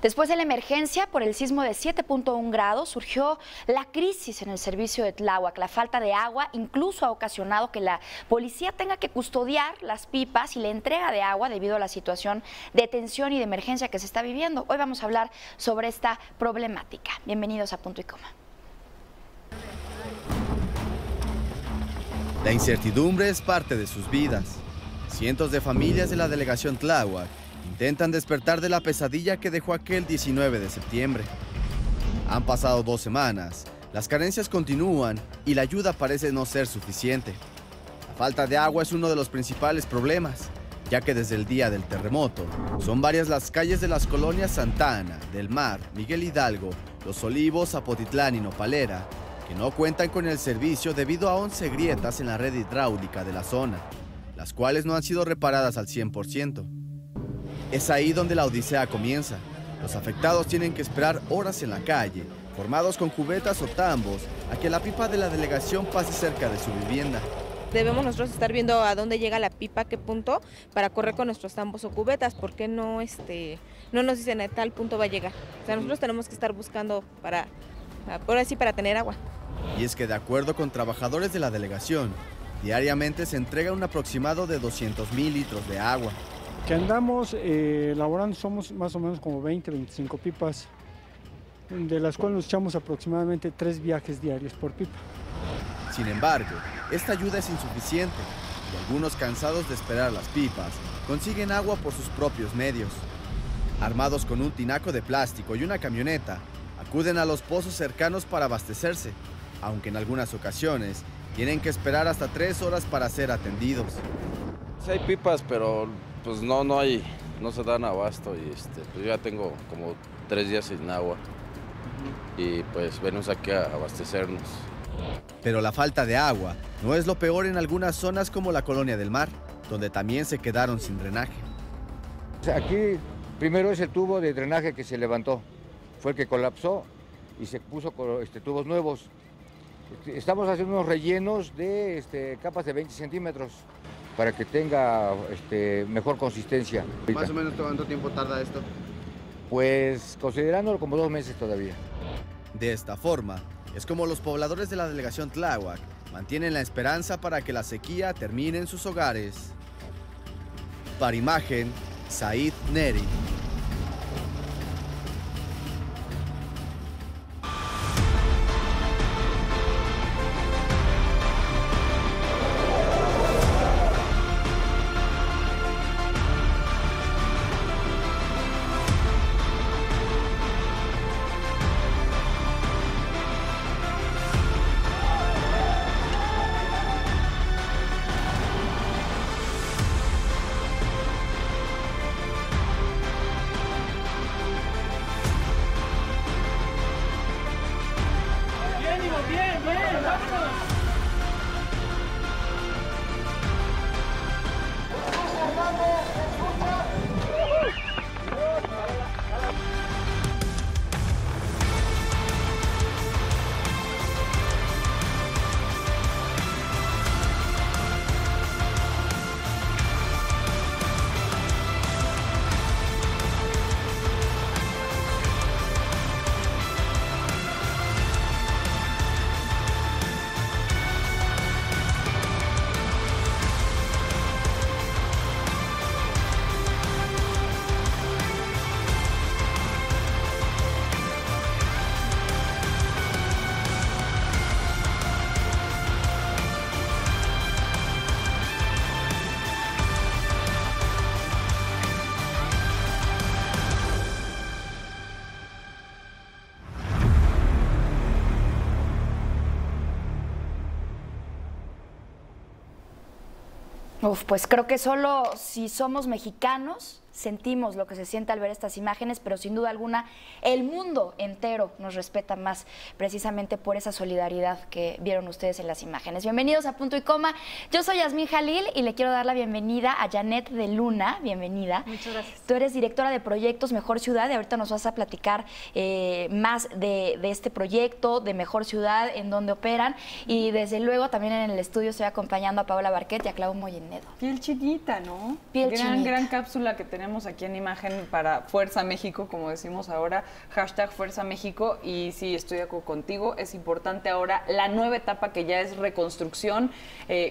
Después de la emergencia por el sismo de 7.1 grados, surgió la crisis en el servicio de Tláhuac. La falta de agua incluso ha ocasionado que la policía tenga que custodiar las pipas y la entrega de agua debido a la situación de tensión y de emergencia que se está viviendo. Hoy vamos a hablar sobre esta problemática. Bienvenidos a Punto y Coma. La incertidumbre es parte de sus vidas. Cientos de familias de la delegación Tláhuac intentan despertar de la pesadilla que dejó aquel 19 de septiembre. Han pasado 2 semanas, las carencias continúan y la ayuda parece no ser suficiente. La falta de agua es uno de los principales problemas, ya que desde el día del terremoto son varias las calles de las colonias Santa Ana, Del Mar, Miguel Hidalgo, Los Olivos, Zapotitlán y Nopalera, que no cuentan con el servicio debido a 11 grietas en la red hidráulica de la zona, las cuales no han sido reparadas al 100%. Es ahí donde la odisea comienza. Los afectados tienen que esperar horas en la calle, formados con cubetas o tambos, a que la pipa de la delegación pase cerca de su vivienda. Debemos nosotros estar viendo a dónde llega la pipa, a qué punto, para correr con nuestros tambos o cubetas, porque no nos dicen a tal punto va a llegar. O sea, nosotros tenemos que estar buscando para tener agua. Y es que de acuerdo con trabajadores de la delegación, diariamente se entrega un aproximado de 200,000 litros de agua. Que andamos elaborando somos más o menos como 20-25 pipas, de las cuales nos echamos aproximadamente 3 viajes diarios por pipa. Sin embargo, esta ayuda es insuficiente y algunos, cansados de esperar las pipas, consiguen agua por sus propios medios. Armados con un tinaco de plástico y una camioneta, acuden a los pozos cercanos para abastecerse, aunque en algunas ocasiones tienen que esperar hasta 3 horas para ser atendidos. Sí hay pipas, pero pues no se dan abasto y pues ya tengo como 3 días sin agua y pues venimos aquí a abastecernos. Pero la falta de agua no es lo peor en algunas zonas como la Colonia del Mar, donde también se quedaron sin drenaje. Aquí primero es el tubo de drenaje que se levantó, fue el que colapsó y se puso tubos nuevos. Estamos haciendo unos rellenos de capas de 20 centímetros para que tenga mejor consistencia. ¿Más o menos cuánto tiempo tarda esto? Pues considerándolo como 2 meses todavía. De esta forma, es como los pobladores de la delegación Tláhuac mantienen la esperanza para que la sequía termine en sus hogares. Para Imagen, Said Neri. Pues creo que solo si somos mexicanos sentimos lo que se siente al ver estas imágenes, pero sin duda alguna el mundo entero nos respeta más precisamente por esa solidaridad que vieron ustedes en las imágenes. Bienvenidos a Punto y Coma. Yo soy Yasmín Jalil y le quiero dar la bienvenida a Janet de Luna. Bienvenida. Muchas gracias. Tú eres directora de proyectos Mejor Ciudad y ahorita nos vas a platicar más de este proyecto de Mejor Ciudad, en dónde operan, y desde luego también en el estudio estoy acompañando a Paola Barquet y a Clau Mollinedo. Piel chinita, ¿no? Piel chinita. Gran cápsula que tenemos tenemos aquí en imagen para Fuerza México, como decimos ahora, hashtag Fuerza México, y sí, estoy de acuerdo contigo, es importante ahora la nueva etapa que ya es reconstrucción,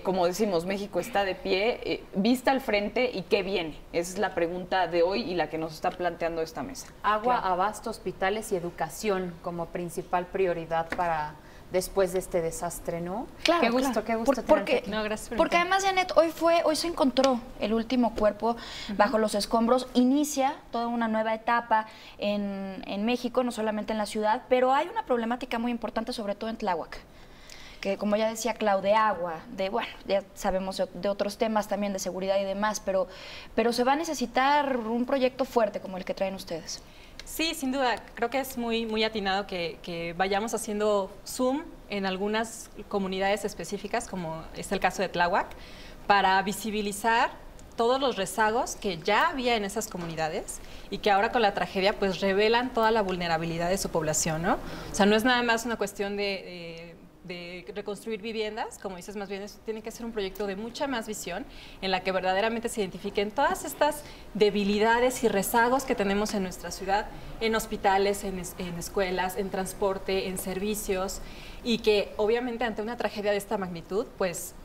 como decimos, México está de pie, vista al frente y qué viene, esa es la pregunta de hoy y la que nos está planteando esta mesa. Agua, abasto, hospitales y educación como principal prioridad para después de este desastre, ¿no? Claro, qué gusto, claro. qué gusto Porque, tenerte aquí. No, gracias por porque invitarme. además, Janet, hoy se encontró el último cuerpo bajo los escombros. Inicia toda una nueva etapa en México, no solamente en la ciudad, pero hay una problemática muy importante, sobre todo en Tláhuac, que como ya decía Clau, de agua, bueno, ya sabemos de otros temas también, de seguridad y demás, pero se va a necesitar un proyecto fuerte como el que traen ustedes. Sí, sin duda. Creo que es muy atinado que vayamos haciendo zoom en algunas comunidades específicas, como es el caso de Tláhuac, para visibilizar todos los rezagos que ya había en esas comunidades y que ahora con la tragedia pues revelan toda la vulnerabilidad de su población, ¿no? O sea, no es nada más una cuestión de reconstruir viviendas, como dices, más bien tiene que ser un proyecto de mucha más visión, en la que verdaderamente se identifiquen todas estas debilidades y rezagos que tenemos en nuestra ciudad, en hospitales, en escuelas, en transporte, en servicios, y que obviamente ante una tragedia de esta magnitud, pues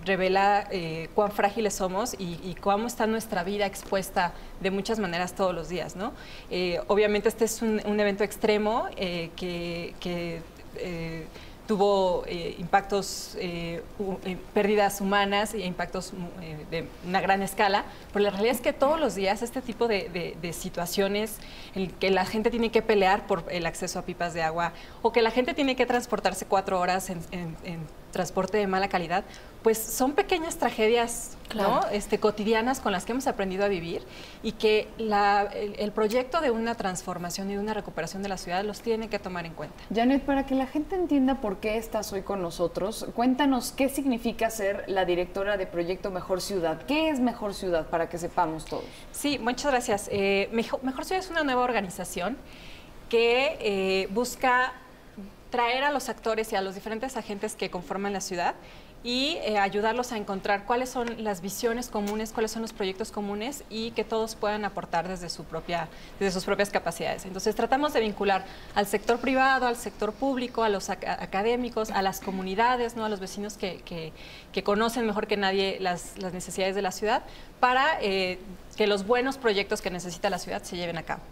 revela cuán frágiles somos y cómo está nuestra vida expuesta de muchas maneras todos los días, ¿no? Obviamente este es un evento extremo que tuvo impactos, pérdidas humanas e impactos de una gran escala, pero la realidad es que todos los días este tipo de situaciones en que la gente tiene que pelear por el acceso a pipas de agua o que la gente tiene que transportarse 4 horas en transporte de mala calidad, pues son pequeñas tragedias, claro, ¿no? Cotidianas con las que hemos aprendido a vivir y que el proyecto de una transformación y de una recuperación de la ciudad los tiene que tomar en cuenta. Janet, para que la gente entienda por qué estás hoy con nosotros, cuéntanos qué significa ser la directora de Proyecto Mejor Ciudad. ¿Qué es Mejor Ciudad para que sepamos todos? Sí, muchas gracias. Mejor Ciudad es una nueva organización que busca traer a los actores y a los diferentes agentes que conforman la ciudad y ayudarlos a encontrar cuáles son las visiones comunes, cuáles son los proyectos comunes y que todos puedan aportar desde sus propias capacidades. Entonces tratamos de vincular al sector privado, al sector público, a los académicos, a las comunidades, ¿no? A los vecinos que conocen mejor que nadie las necesidades de la ciudad para que los buenos proyectos que necesita la ciudad se lleven a cabo.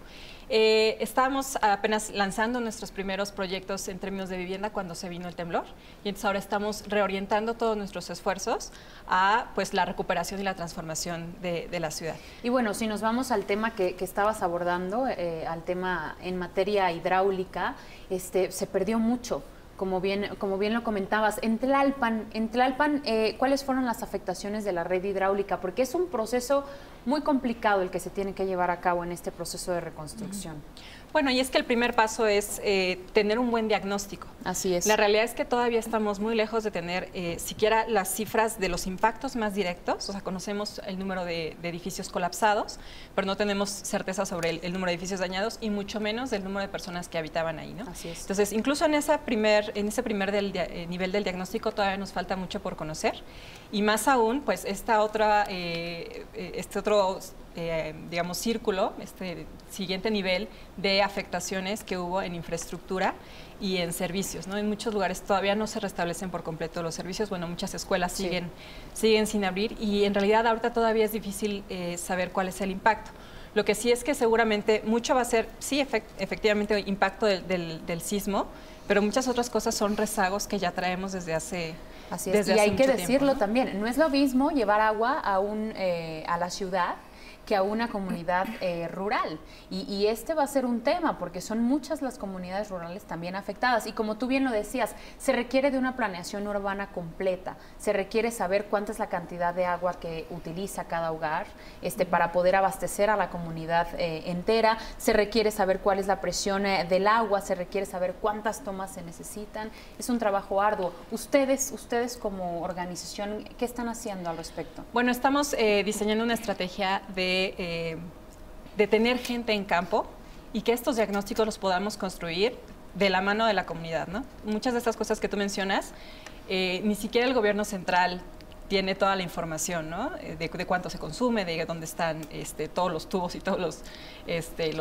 Estábamos apenas lanzando nuestros primeros proyectos en términos de vivienda cuando se vino el temblor y entonces ahora estamos reorientando todos nuestros esfuerzos a pues la recuperación y la transformación de la ciudad. Y bueno, si nos vamos al tema que estabas abordando, al tema en materia hidráulica, se perdió mucho. Como bien lo comentabas, en Tlalpan, ¿cuáles fueron las afectaciones de la red hidráulica? Porque es un proceso muy complicado el que se tiene que llevar a cabo en este proceso de reconstrucción. Bueno, y es que el primer paso es tener un buen diagnóstico. Así es. La realidad es que todavía estamos muy lejos de tener siquiera las cifras de los impactos más directos, o sea, conocemos el número de edificios colapsados, pero no tenemos certeza sobre el número de edificios dañados y mucho menos del número de personas que habitaban ahí, ¿no? Así es. Entonces, incluso en ese primer nivel del diagnóstico todavía nos falta mucho por conocer y más aún, pues este otro digamos, círculo, este siguiente nivel de afectaciones que hubo en infraestructura y en servicios, ¿no? En muchos lugares todavía no se restablecen por completo los servicios, bueno, muchas escuelas siguen sin abrir y en realidad ahorita todavía es difícil saber cuál es el impacto. Lo que sí es que seguramente mucho va a ser, sí, efectivamente, impacto del sismo, pero muchas otras cosas son rezagos que ya traemos desde hace Así es, y hay que decirlo también, no es lo mismo llevar agua a la ciudad que a una comunidad rural. Y este va a ser un tema porque son muchas las comunidades rurales también afectadas. Y como tú bien lo decías, se requiere de una planeación urbana completa. Se requiere saber cuánta es la cantidad de agua que utiliza cada hogar para poder abastecer a la comunidad entera. Se requiere saber cuál es la presión del agua, se requiere saber cuántas tomas se necesitan. Es un trabajo arduo. Ustedes como organización, ¿qué están haciendo al respecto? Bueno, estamos diseñando una estrategia de tener gente en campo y que estos diagnósticos los podamos construir de la mano de la comunidad, ¿no? Muchas de estas cosas que tú mencionas, ni siquiera el gobierno central tiene toda la información, ¿no? De cuánto se consume, de dónde están todos los tubos y todos los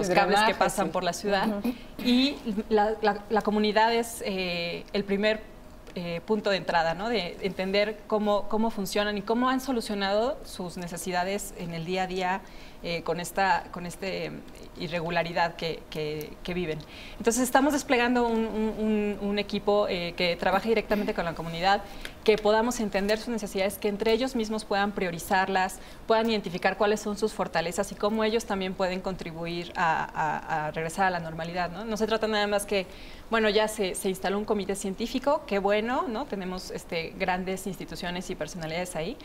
cables que pasan por la ciudad. Y la comunidad es el primer punto de entrada, ¿no? De entender cómo funcionan y cómo han solucionado sus necesidades en el día a día con esta irregularidad que viven. Entonces estamos desplegando un equipo que trabaje directamente con la comunidad, que podamos entender sus necesidades, que entre ellos mismos puedan priorizarlas, puedan identificar cuáles son sus fortalezas y cómo ellos también pueden contribuir a regresar a la normalidad, ¿no? No se trata nada más que, bueno, ya se instaló un comité científico, qué bueno, ¿no? Tenemos grandes instituciones y personalidades ahí,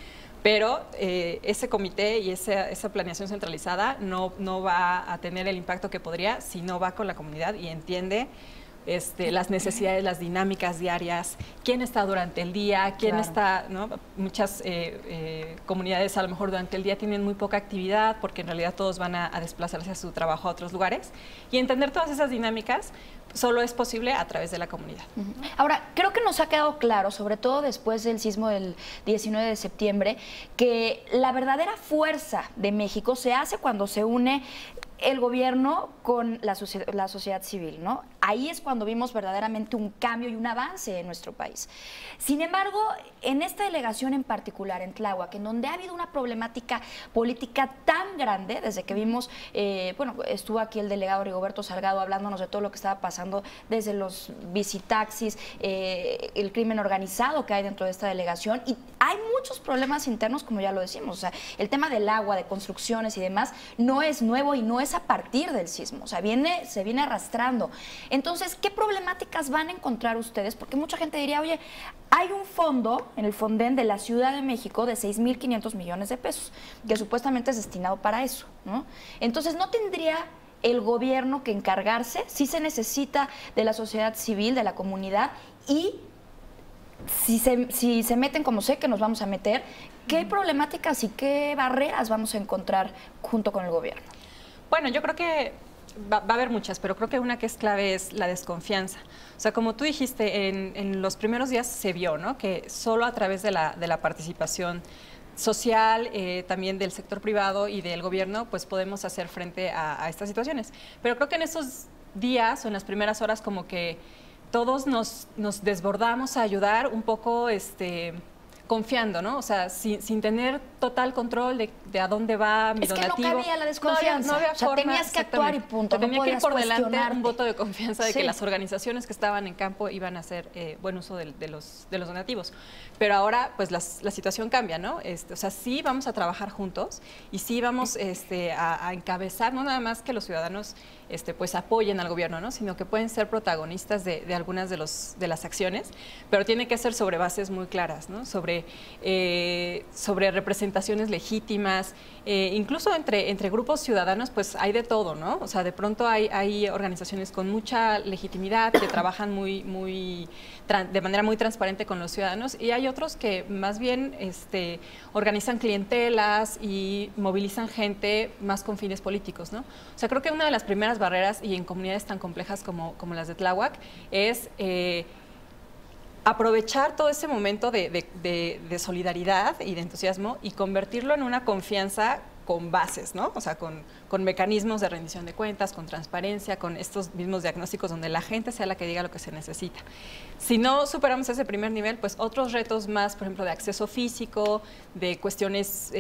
pero ese comité y esa planeación centralizada no va a tener el impacto que podría si no va con la comunidad y entiende las necesidades, las dinámicas diarias, quién está durante el día, quién está, ¿no? Muchas comunidades a lo mejor durante el día tienen muy poca actividad porque en realidad todos van a desplazarse a su trabajo a otros lugares, y entender todas esas dinámicas solo es posible a través de la comunidad. Ahora, creo que nos ha quedado claro, sobre todo después del sismo del 19 de septiembre, que la verdadera fuerza de México se hace cuando se une el gobierno con la sociedad civil, ¿no? Ahí es cuando vimos verdaderamente un cambio y un avance en nuestro país. Sin embargo, en esta delegación en particular, en Tláhuac, en donde ha habido una problemática política tan grande, desde que vimos, bueno, estuvo aquí el delegado Rigoberto Salgado hablándonos de todo lo que estaba pasando, desde los visitaxis, el crimen organizado que hay dentro de esta delegación, y hay muchos problemas internos, como ya lo decimos, o sea, el tema del agua, de construcciones y demás, no es nuevo y no es a partir del sismo, o sea, se viene arrastrando. Entonces, ¿qué problemáticas van a encontrar ustedes? Porque mucha gente diría, oye, hay un fondo en el Fonden de la Ciudad de México de 6.500 millones de pesos, que supuestamente es destinado para eso, ¿no? Entonces, ¿no tendría el gobierno que encargarse? Sí se necesita de la sociedad civil, de la comunidad, y si se meten, como sé que nos vamos a meter, ¿qué problemáticas y qué barreras vamos a encontrar junto con el gobierno? Bueno, yo creo que va a haber muchas, pero creo que una que es clave es la desconfianza. O sea, como tú dijiste, en los primeros días se vio, ¿no?, que solo a través de la participación social, también del sector privado y del gobierno, pues podemos hacer frente a estas situaciones. Pero creo que en esos días o en las primeras horas como que todos nos desbordamos a ayudar un poco, confiando, ¿no? O sea, sin tener total control de a dónde va mi donativo. Es que no cabía la desconfianza. No había o sea, forma, tenías que actuar y punto. Tenía que ir por delante un voto de confianza de Sí. que las organizaciones que estaban en campo iban a hacer buen uso de los donativos. Pero ahora, pues, la situación cambia, ¿no? O sea, sí vamos a trabajar juntos y sí vamos a encabezar, no nada más que los ciudadanos pues apoyen al gobierno, ¿no?, sino que pueden ser protagonistas de algunas de las acciones, pero tiene que ser sobre bases muy claras, ¿no?, sobre representaciones legítimas, incluso entre grupos ciudadanos, pues hay de todo, ¿no? O sea, de pronto hay organizaciones con mucha legitimidad que trabajan de manera muy transparente con los ciudadanos, y hay otros que más bien organizan clientelas y movilizan gente más con fines políticos, ¿no? O sea, creo que una de las primeras barreras, y en comunidades tan complejas como las de Tláhuac, es aprovechar todo ese momento de solidaridad y de entusiasmo y convertirlo en una confianza con bases, ¿no? O sea, con mecanismos de rendición de cuentas, con transparencia, con estos mismos diagnósticos donde la gente sea la que diga lo que se necesita. Si no superamos ese primer nivel, pues otros retos más, por ejemplo, de acceso físico, de cuestiones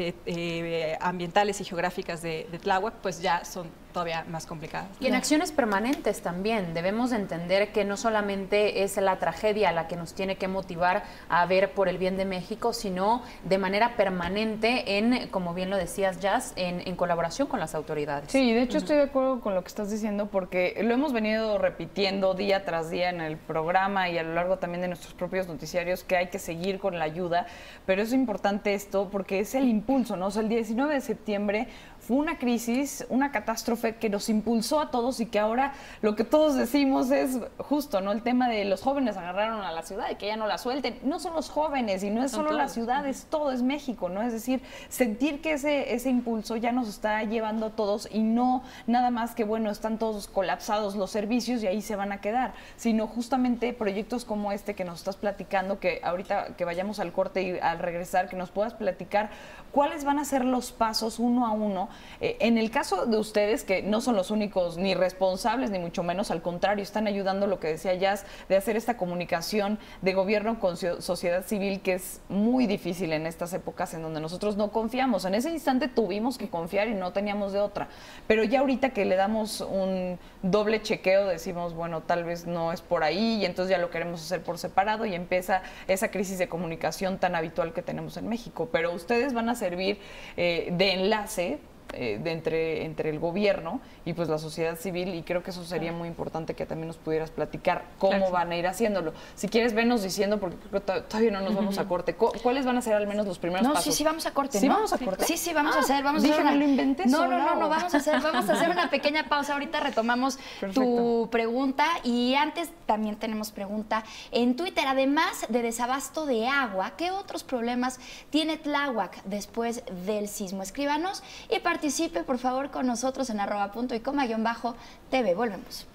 ambientales y geográficas de Tláhuac, pues ya son todavía más complicadas. Y en acciones permanentes también. Debemos de entender que no solamente es la tragedia la que nos tiene que motivar a ver por el bien de México, sino de manera permanente como bien lo decías, Jazz, en colaboración con las autoridades. Sí, de hecho estoy de acuerdo con lo que estás diciendo, porque lo hemos venido repitiendo día tras día en el programa y a lo largo también de nuestros propios noticiarios, que hay que seguir con la ayuda, pero es importante esto porque es el impulso, ¿no? O sea, el 19 de septiembre fue una crisis, una catástrofe que nos impulsó a todos y que ahora lo que todos decimos es justo, ¿no? El tema de los jóvenes agarraron a la ciudad y que ya no la suelten. No son los jóvenes y no es solo la ciudad, es todo, es México, ¿no? Es decir, sentir que ese impulso ya nos está llevando a todos y no nada más que, bueno, están todos colapsados los servicios y ahí se van a quedar, sino justamente proyectos como este que nos estás platicando, que ahorita que vayamos al corte y al regresar, que nos puedas platicar cuáles van a ser los pasos uno a uno. En el caso de ustedes, que no son los únicos ni responsables, ni mucho menos, al contrario, están ayudando, lo que decía Jazz, de hacer esta comunicación de gobierno con sociedad civil, que es muy difícil en estas épocas en donde nosotros no confiamos. En ese instante tuvimos que confiar y no teníamos de otra. Pero ya ahorita que le damos un doble chequeo, decimos, bueno, tal vez no es por ahí, y entonces ya lo queremos hacer por separado y empieza esa crisis de comunicación tan habitual que tenemos en México. Pero ustedes van a servir de enlace entre el gobierno y pues la sociedad civil, y creo que eso sería muy importante que también nos pudieras platicar cómo van a ir haciéndolo. Si quieres, venos diciendo, porque creo que todavía no nos vamos a corte, ¿cuáles van a ser al menos los primeros pasos? Sí, vamos a corte, ¿Sí ¿no? vamos a corte? Sí, vamos a hacer, vamos a hacer una... lo inventé No, vamos a hacer una pequeña pausa, ahorita retomamos tu pregunta, y antes también tenemos pregunta en Twitter. Además de desabasto de agua, ¿qué otros problemas tiene Tláhuac después del sismo? Escríbanos y participe, por favor, con nosotros en @puntoycoma_TV. Volvemos.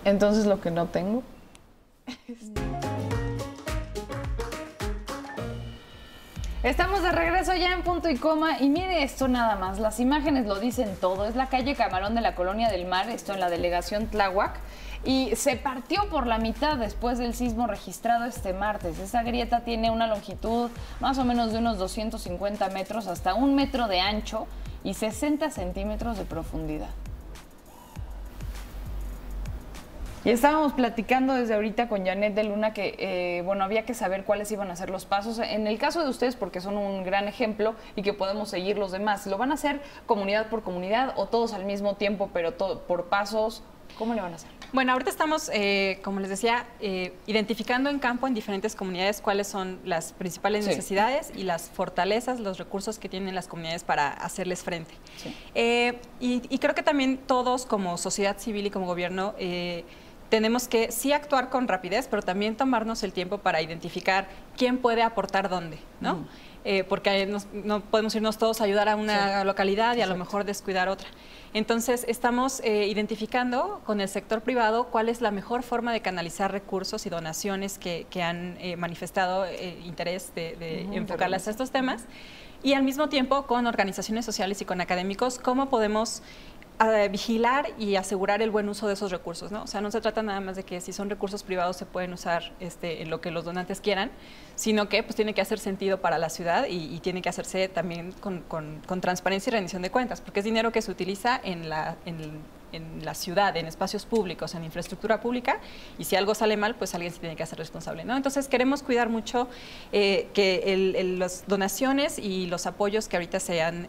Entonces, lo que no tengo. Estamos de regreso ya en Punto y Coma, y mire esto nada más, las imágenes lo dicen todo. Es la calle Camarón de la Colonia del Mar, esto en la delegación Tláhuac, y se partió por la mitad después del sismo registrado este martes. Esta grieta tiene una longitud más o menos de unos 250 metros, hasta 1 metro de ancho y 60 centímetros de profundidad. Y estábamos platicando desde ahorita con Janet de Luna que, bueno, había que saber cuáles iban a ser los pasos. En el caso de ustedes, porque son un gran ejemplo y que podemos seguir los demás, ¿lo van a hacer comunidad por comunidad o todos al mismo tiempo, pero todo por pasos? ¿Cómo le van a hacer? Bueno, ahorita estamos, como les decía, identificando en campo en diferentes comunidades cuáles son las principales necesidades y las fortalezas, los recursos que tienen las comunidades para hacerles frente. Sí. Y creo que también todos, como sociedad civil y como gobierno, tenemos que sí actuar con rapidez, pero también tomarnos el tiempo para identificar quién puede aportar dónde, ¿no? Porque no podemos irnos todos a ayudar a una localidad y a lo mejor descuidar otra. Entonces, estamos identificando con el sector privado cuál es la mejor forma de canalizar recursos y donaciones que han manifestado interés de enfocarlas a estos temas, y al mismo tiempo con organizaciones sociales y con académicos, cómo podemos vigilar y asegurar el buen uso de esos recursos, ¿no? O sea, no se trata nada más de que si son recursos privados se pueden usar en lo que los donantes quieran, sino que pues tiene que hacer sentido para la ciudad y tiene que hacerse también con transparencia y rendición de cuentas, porque es dinero que se utiliza en la ciudad, en espacios públicos, en infraestructura pública, y si algo sale mal, pues alguien se tiene que hacer responsable, ¿no? Entonces queremos cuidar mucho que las donaciones y los apoyos que ahorita se han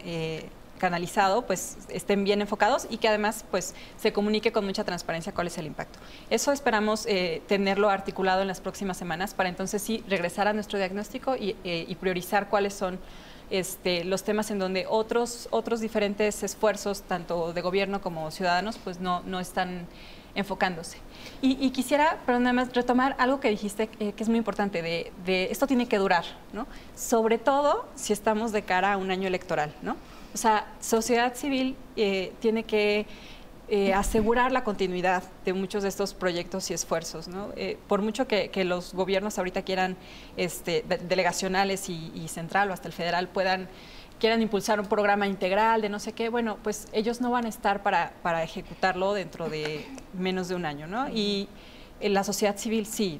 canalizado, pues estén bien enfocados y que además pues se comunique con mucha transparencia cuál es el impacto. Eso esperamos tenerlo articulado en las próximas semanas para entonces sí regresar a nuestro diagnóstico y priorizar cuáles son los temas en donde otros diferentes esfuerzos, tanto de gobierno como ciudadanos, pues no están enfocándose. Y quisiera, pero nada más retomar algo que dijiste que es muy importante, de esto tiene que durar, ¿no? Sobre todo si estamos de cara a un año electoral, ¿no? O sea, sociedad civil tiene que asegurar la continuidad de muchos de estos proyectos y esfuerzos, ¿no? Por mucho que los gobiernos ahorita quieran, delegacionales y central o hasta el federal, quieran impulsar un programa integral de no sé qué, bueno, pues ellos no van a estar para ejecutarlo dentro de menos de un año, ¿no? Y la sociedad civil sí,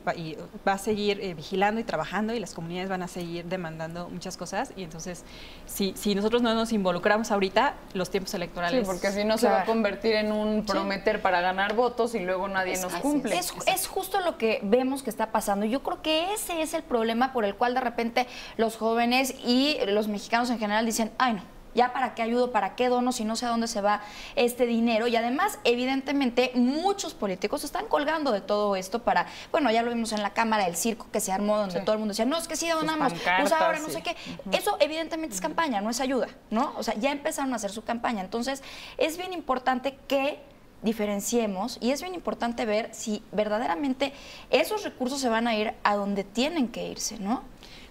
va a seguir vigilando y trabajando, y las comunidades van a seguir demandando muchas cosas, y entonces si nosotros no nos involucramos ahorita, los tiempos electorales... Sí, porque si no se va a convertir en un prometer para ganar votos y luego nadie nos cumple. Es justo lo que vemos que está pasando. Yo creo que ese es el problema por el cual de repente los jóvenes y los mexicanos en general dicen, ay no, ya para qué ayudo, para qué dono, si no sé a dónde se va este dinero. Y además, evidentemente, muchos políticos están colgando de todo esto para, bueno, ya lo vimos en la Cámara del Circo que se armó, donde todo el mundo decía, no, es que sí donamos, pues ahora no sé qué. Eso evidentemente es campaña, no es ayuda, ¿no? O sea, ya empezaron a hacer su campaña. Entonces, es bien importante que diferenciemos y es bien importante ver si verdaderamente esos recursos se van a ir a donde tienen que irse, ¿no?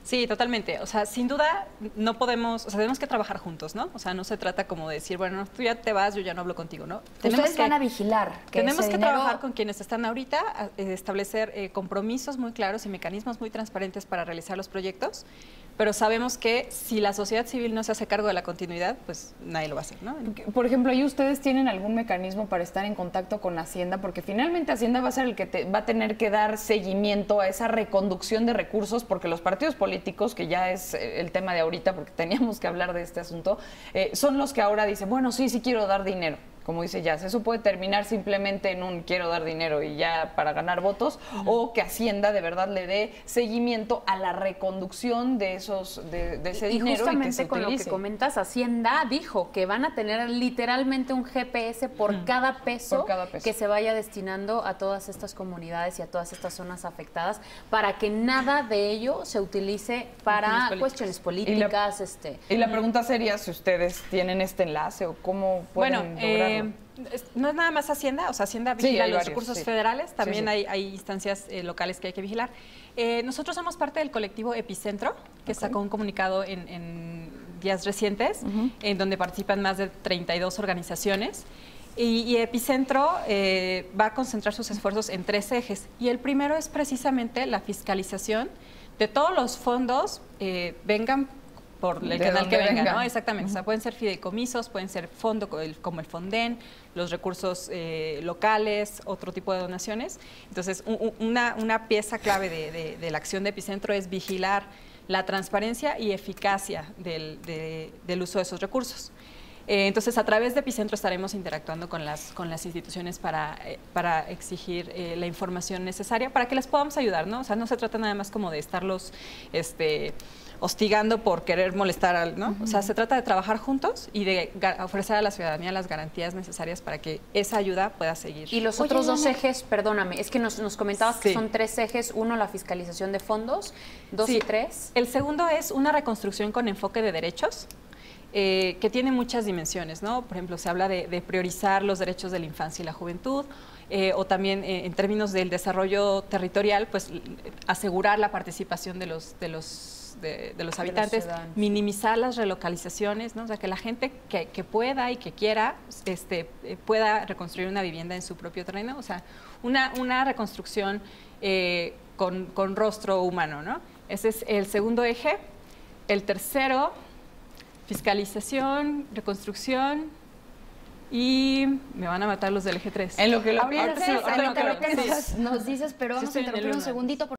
Sí, totalmente. O sea, sin duda no podemos, o sea, tenemos que trabajar juntos, ¿no? O sea, no se trata como de decir, bueno, tú ya te vas, yo ya no hablo contigo, ¿no? Ustedes van a vigilar que tenemos ese que dinero... trabajar con quienes están ahorita, establecer compromisos muy claros y mecanismos muy transparentes para realizar los proyectos, pero sabemos que si la sociedad civil no se hace cargo de la continuidad, pues nadie lo va a hacer, ¿no? Por ejemplo, ¿y ustedes tienen algún mecanismo para estar en contacto con Hacienda? Porque finalmente Hacienda va a ser el que va a tener que dar seguimiento a esa reconducción de recursos, porque los partidos políticos, que ya es el tema de ahorita, porque teníamos que hablar de este asunto, son los que ahora dicen, bueno, sí quiero dar dinero. Como dice Jazz, eso puede terminar simplemente en un quiero dar dinero y ya para ganar votos, o que Hacienda de verdad le dé seguimiento a la reconducción de ese dinero. Y justamente que se con utilice. lo que comentas, Hacienda dijo que van a tener literalmente un GPS por cada peso que se vaya destinando a todas estas comunidades y a todas estas zonas afectadas, para que nada de ello se utilice para cuestiones políticas. Y la pregunta sería si ustedes tienen este enlace o cómo pueden lograrlo. No es nada más Hacienda, o sea, Hacienda vigila los recursos federales, también Sí. hay instancias locales que hay que vigilar. Nosotros somos parte del colectivo Epicentro, que sacó un comunicado en días recientes, en donde participan más de 32 organizaciones. Y Epicentro va a concentrar sus esfuerzos en 3 ejes. Y el primero es precisamente la fiscalización de todos los fondos, vengan por el canal que venga, ¿no? Exactamente. O sea, pueden ser fideicomisos, pueden ser fondos como el Fonden, los recursos locales, otro tipo de donaciones. Entonces, una pieza clave de la acción de Epicentro es vigilar la transparencia y eficacia del uso de esos recursos. Entonces, a través de Epicentro estaremos interactuando con las instituciones para exigir la información necesaria para que les podamos ayudar, ¿no? O sea, no se trata nada más como de estarlos hostigando por querer molestar, ¿no? O sea, se trata de trabajar juntos y de ofrecer a la ciudadanía las garantías necesarias para que esa ayuda pueda seguir. Y los otros 2 ejes, perdóname, es que nos comentabas que son 3 ejes, uno, la fiscalización de fondos, 2 y 3. El segundo es una reconstrucción con enfoque de derechos, que tiene muchas dimensiones, ¿no? Por ejemplo, se habla de priorizar los derechos de la infancia y la juventud, o también en términos del desarrollo territorial, pues asegurar la participación de los habitantes, minimizar las relocalizaciones, ¿no? O sea, que la gente que pueda y que quiera pueda reconstruir una vivienda en su propio terreno, o sea, una reconstrucción con rostro humano, ¿no? Ese es el segundo eje. El tercero, fiscalización, reconstrucción, y me van a matar los del eje 3. En lo que lo Ahorita piensas, nos dices, pero vamos a interrumpir un segundito.